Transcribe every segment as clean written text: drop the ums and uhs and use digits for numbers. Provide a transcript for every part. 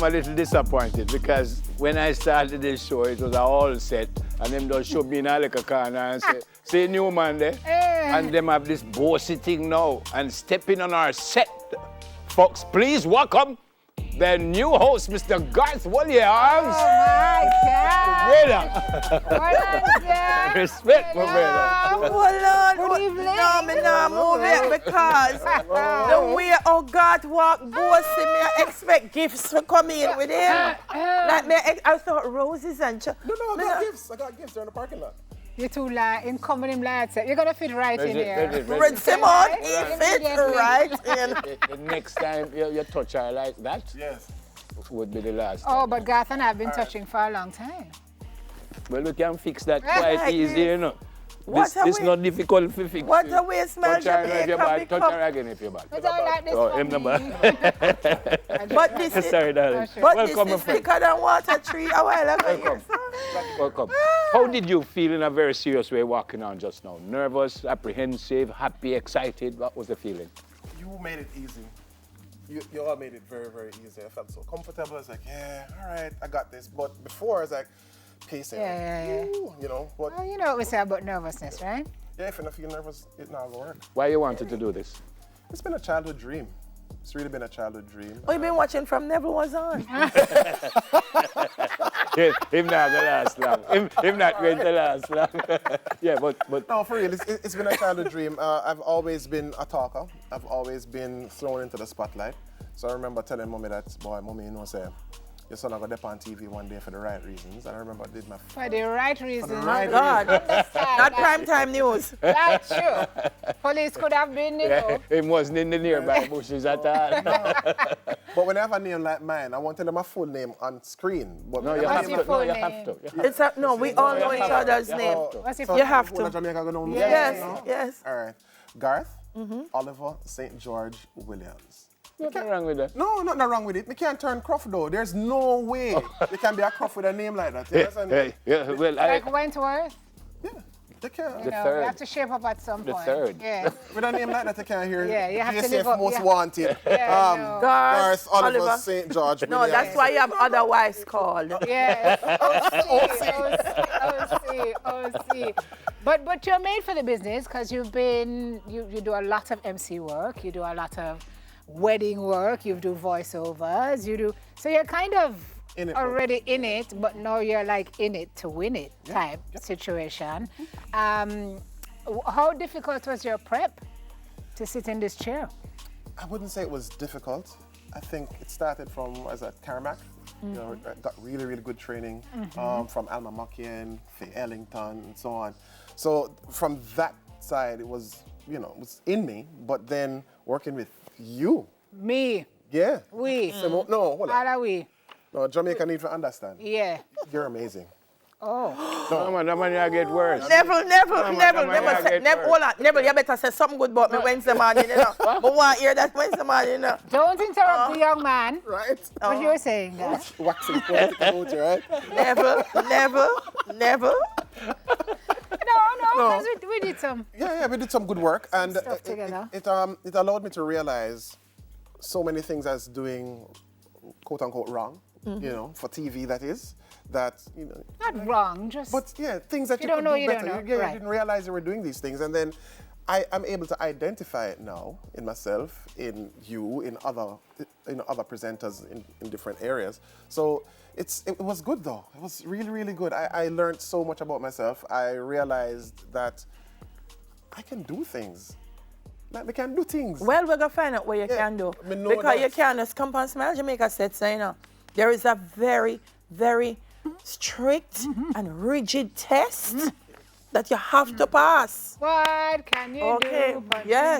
a little disappointed because when I started this show, it was all set, and them just showed me in a little corner and say, "See new man there," and them have this bossy thing now and stepping on our set. Folks, please welcome the new host, Mr. Garth Williams. Oh my God! Respect, my brother. Good evening. No, me not move it because the way how God walk bossy, me I expect gifts to come in with him. Like me, I thought roses and No, I got gifts. I got gifts. They're in the parking lot. You two in coming in lights. You're gonna fit right in here. Red Simon, he fit right in. The next time you touch her like that, Yes. would be the last. Oh, but Garth and I have been touching for a long time. Well, we can fix that quite easy, you know. This is not difficult to fix. What a way smell touch her if you're bad. Touch her again if you're bad. But I like this Oh, for him me. number. But this is, Sorry, darling. but Welcome, this my is friend. thicker than water tree a while ago. Welcome. Welcome. How did you feel in a very serious way walking on just now? Nervous, apprehensive, happy, excited? What was the feeling? You made it easy. You all made it very, very easy. I felt so comfortable. I was like, yeah, all right, I got this. But before, I was like, pacing. Yeah. Ooh, you know, but Well, you know what we say about nervousness, right? yeah, if you don't feel nervous, it not gonna work. Why you wanted to do this? It's been a childhood dream. It's really been a childhood dream. We've been watching from Neville was on. Him not the last long. Him not going to last long. Yeah, but No, for real, it's been a childhood dream. I've always been a talker. I've always been thrown into the spotlight. So I remember telling mommy that, boy, mommy, you know, say, your son will go up on TV one day for the right reasons. And I remember I did my... For the right reason. right God, not prime time news. That's true. Police could have been, you know. It wasn't in the nearby bushes at all. But when I have a name like mine, I want to tell them my full name on screen. But No, when you I have have your to. No, full you name? have to. It's a, no, we all know each other's name. What's your So You have people in to. Jamaica gonna know me. Yes, No? yes. All right. Garth, Oliver St. George Williams. Nothing wrong with that. No, nothing wrong with it. We can't turn Croft though. There's no way you can be a Croft with a name like that. You understand? Yeah, well, Like Wentworth? Yeah, you can't. You know, third. we have to shape up at some The point. third. Yeah. With a name like that, you can't hear Yeah, you have to JCF live up, Most yeah. Wanted. Yeah, no. Garth, Oliver Oliver. St. George No, Williams. that's why you have otherwise called. Yeah. OC. But you're made for the business because you do a lot of MC work, you do a lot of wedding work, you do voiceovers, so you're kind of In it, already in it, but now you're like in it to win it type situation. How difficult was your prep to sit in this chair? I wouldn't say it was difficult. I think it started from as a Carmack. You know, I got really, really good training from Alma Makian, Faye Ellington, and so on. So from that side, it was, you know, it was in me. But then working with you, Me, yeah. we, So, no, hold how on. are we? No, Jamaica need to understand. Yeah. You're amazing. Oh. No, man, that man you get worse. Never Hold on. Never, you better say something good about me Wednesday morning, you know. But want to hear that Wednesday morning, you know. Don't interrupt the young man. Right? What you were saying, guys? Waxing poetic about you, right? Never. No, because we did some. Yeah, we did some good work, and stuff together. it allowed me to realize so many things as doing quote unquote wrong, you know, for TV that is, that you know. Not wrong, just. But yeah, things that You you don't could know, do you better. don't know, You right. didn't realize you were doing these things, and then I'm able to identify it now in myself, in you, in other presenters in different areas. So it was good though. It was really, really good. I learned so much about myself. I realized that I can do things. Like we can do things. Well, we're going to find out what you can do. me know Because that. you can't just come and smile Jamaica said, so, you know. There is a very, very strict and rigid test that you have to pass. What can you Okay, do? yes.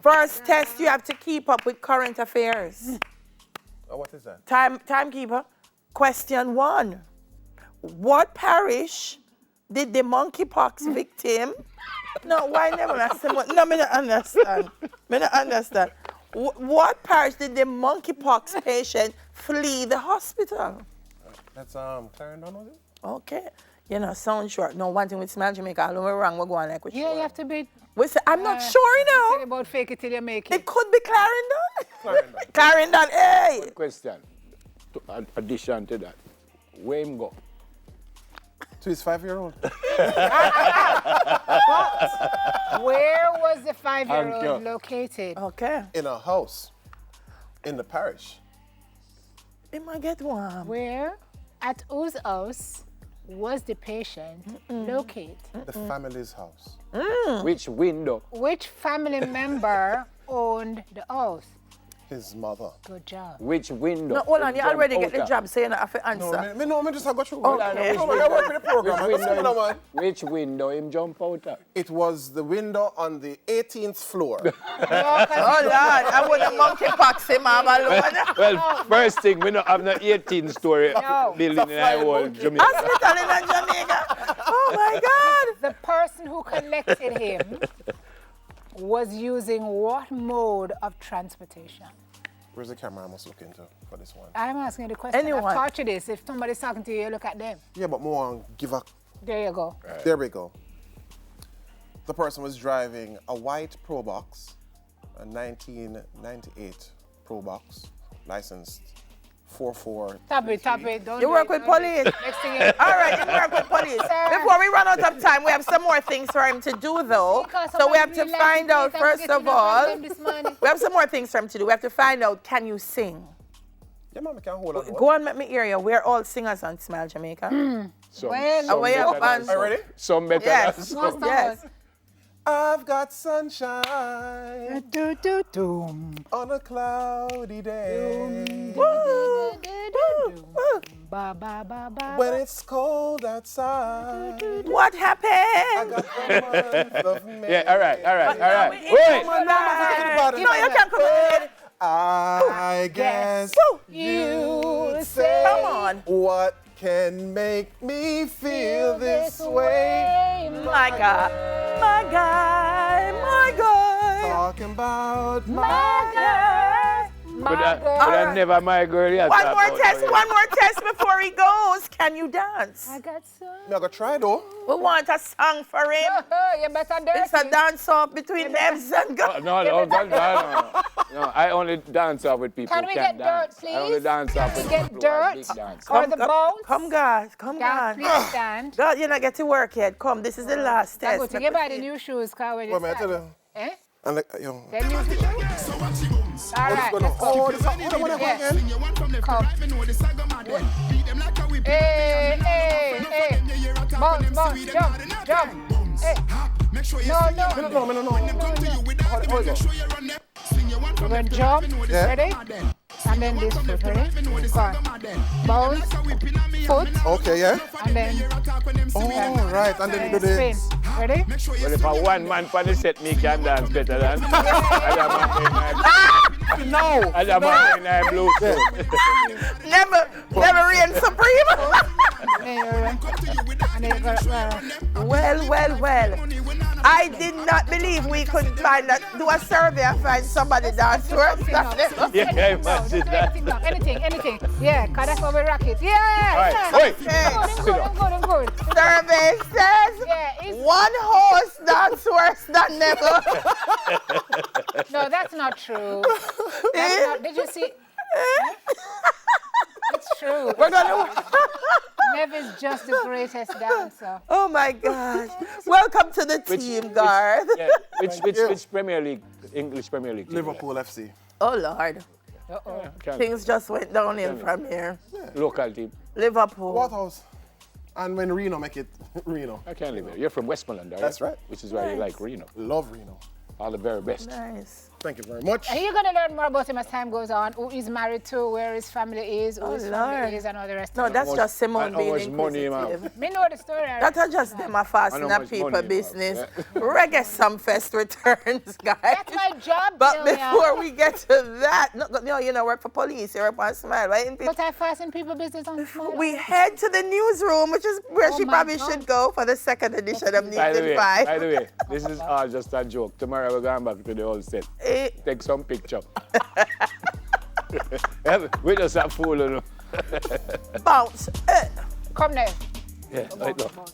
First test, you have to keep up with current affairs. What is that? Timekeeper, question 1. What parish did the monkeypox victim... No, why never answer? No, me not understand. Me not understand. What parish did the monkeypox patient flee the hospital? That's Clarendon, was it? Okay. You know, sound short. No, one thing with Smile Jamaica, all we're wrong, we're going like we Yeah, you have to be. We say, I'm not sure, you Tell know. about fake it till you make it. It could be Clarendon. Clarendon. Clarendon, hey. Question. addition to that. Where him go? To his 5-year-old. Where was the Thank 5-year-old you. located? Okay. In a house. In the parish. It might get warm. Where, at whose house, was the patient located? The family's house. Which window? Which family member owned the house? His mother. Good job. Which window? No, hold on, you Jump already get out the of. job, so you don't have to answer. No, just go through. Okay. No, I work with the program. Which What's going window, on, man? which window him jump out of? It was the window on the 18th floor. No, 'cause Oh, Lord, I would have monkeypox him, I'm alone. Well, first thing, we don't have no 18-story No. building in our whole Jamaica. Hospital in Jamaica. Oh, my God. the person who connected him was using what mode of transportation? Where's the camera I must look into for this one? I'm asking you the question. Anyone. I've taught you this. If somebody's talking to you, you look at them. Yeah, but more give a... There you go. There we go. The person was driving a white Pro Box, a 1998 Pro Box, licensed 44. Stop it. Don't You do work it, with don't do it. police. Next thing All right, you work with police. Sir. Before we run out of time, we have some more things for him to do, though. Because So we have to somebody really find likes out, to first get of in a all, problem this morning. we have some more things for him to do. We have to find out, can you sing? Yeah, mama can hold on. Go on, let me hear you. We're all singers on Smile Jamaica. Some, Well, some away better up than and- some. Are you ready? Some better Yes. than What's some. the Yes. I've got sunshine Doom. on a cloudy day. Woo! Woo! Ba ba ba ba. When it's cold outside, What I happened? got the month of May. Yeah, all right. No, Wait. No, you can't come in. I guess Woo! You say. Come on. what can make me feel this way? My God. My guy. My guy. Talking about My my guy. But I never my girl yet. One more test before he goes. Can you dance? I got some. Me I go try though. We want a song for him. You better do It's a dance off between Nebs and God. No, I only dance off with people Can who we can't get dirt, dance. I only please? dance off Can with we get people who are big dirt? dancers. Or the bones? Come, guys. Come, God, guys. please stand. God, you're not getting to work yet. Come, this is the last I go test. to get by the new shoes, car when you Wait, man, I tell start. you. Eh? And like, yo. The new shoes? All right, What's going on? let's go. Oh, this what Yeah. again? Come. Hey. Bounce, jump. Hey. No. We're going to jump. Yeah. Ready? And then this foot, ready? Go on. Bounce, foot, Okay, yeah. and then Oh, right. And then you do spin. this. Ready? Well, if a one man for the set, me can dance better than other man in a blue suit. Never reign supreme. And then you go, Well. I did not believe we could do a survey and find somebody dance work. Yeah, imagine that. Anything. Yeah, because that's what we rock it. Yeah. All right, wait. I'm good. Survey says Yeah, it's, one host dance worse than never. no, that's not true. That's not, did you see? It's true. We're gonna. Nev is just the greatest dancer. Oh my gosh! Welcome to the team, Garth. Which Premier League, English Premier League? team? Liverpool FC. Oh Lord, Can't- things just went downhill from here. Local team. Liverpool. Waterhouse. And when Reno make it, Reno. I can't live there. You're from Westmoreland, right? That's right. Which is why you like Reno. Love Reno. All the very best. Nice. Thank you very much. And you're going to learn more about him as time goes on, who he's married to, where his family is, who his Lord. family is, and all the rest No, of it. that's just Simone how being much money, man? inquisitive. Me know the story. That are just them a fasting I know a much people money, business. yeah. Reggae Sumfest returns, guys. That's my job, But Jillian. before we get to that, no, you know, work for police, you work on Smile, right? And But I fast in people business on Smile. we head to the newsroom, which is where she my probably God. should go for the second edition of News By the in way, 5. this is all just a joke. Tomorrow we're going back to the old set. Eh, Take some picture. We just have fool, you know. bounce. Come there. Yeah, right now.